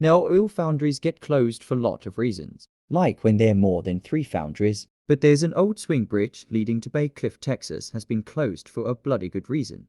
Now, oil foundries get closed for a lot of reasons, like when there are more than 3 foundries, but there's an old swing bridge leading to Bay Cliff, Texas has been closed for a bloody good reason.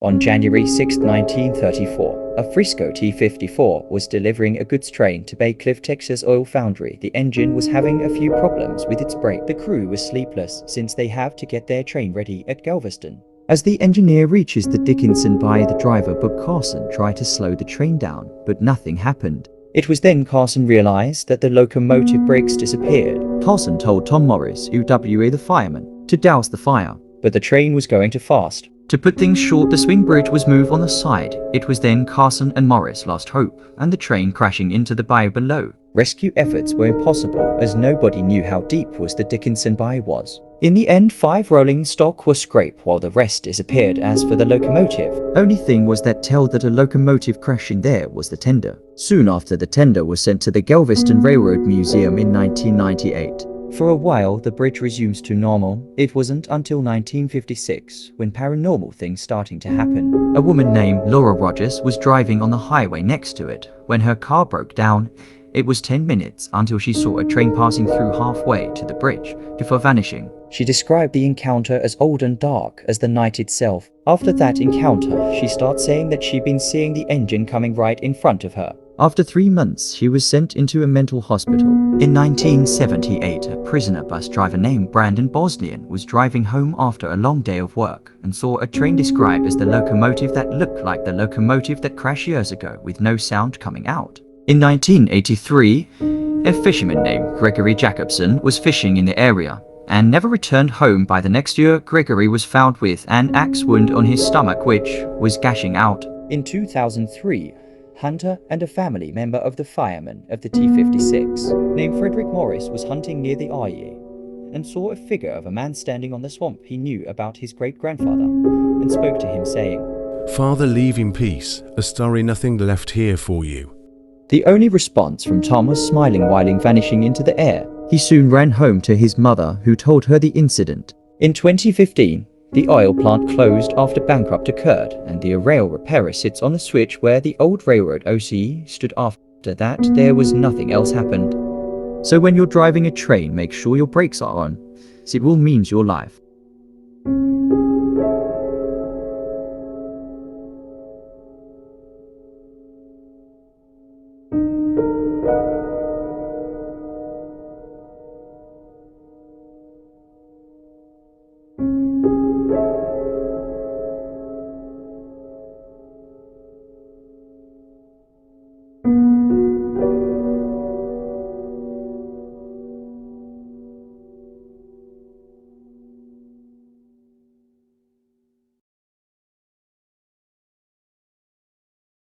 On January 6, 1934, a Frisco T-54 was delivering a goods train to Bay Cliff, Texas oil foundry. The engine was having a few problems with its brake. The crew was sleepless since they have to get their train ready at Galveston. As the engineer reaches the Dickinson bayou, the driver Bob Carson tried to slow the train down, but nothing happened. It was then Carson realized that the locomotive brakes disappeared. Carson told Tom Morris, UWA the fireman, to douse the fire, but the train was going too fast. To put things short, the swing bridge was moved on the side. It was then Carson and Morris lost hope, and the train crashing into the bayou below. Rescue efforts were impossible as nobody knew how deep was the Dickinson bayou was. In the end, 5 rolling stock were scraped while the rest disappeared. As for the locomotive, only thing was that tell that a locomotive crashing there was the tender. Soon after, the tender was sent to the Galveston Railroad Museum in 1998. For a while, the bridge resumes to normal. It wasn't until 1956 when paranormal things starting to happen. A woman named Laura Rogers was driving on the highway next to it when her car broke down. It was 10 minutes until she saw a train passing through halfway to the bridge before vanishing. She described the encounter as old and dark as the night itself. After that encounter, she started saying that she'd been seeing the engine coming right in front of her. After 3 months, she was sent into a mental hospital. In 1978, a prisoner bus driver named Brandon Bosnian was driving home after a long day of work and saw a train described as the locomotive that looked like the locomotive that crashed years ago with no sound coming out. In 1983, a fisherman named Gregory Jacobson was fishing in the area and never returned home. By the next year, Gregory was found with an axe wound on his stomach which was gashing out. In 2003, Hunter and a family member of the firemen of the T-56 named Frederick Morris was hunting near the bayou and saw a figure of a man standing on the swamp. He knew about his great-grandfather and spoke to him saying, "Father, leave in peace, a story nothing left here for you." The only response from Tom was smiling while vanishing into the air. He soon ran home to his mother, who told her the incident. In 2015, the oil plant closed after bankrupt occurred, and the rail repairer sits on a switch where the old railroad OC stood. After that, there was nothing else happened. So when you're driving a train, make sure your brakes are on, as it will mean your life.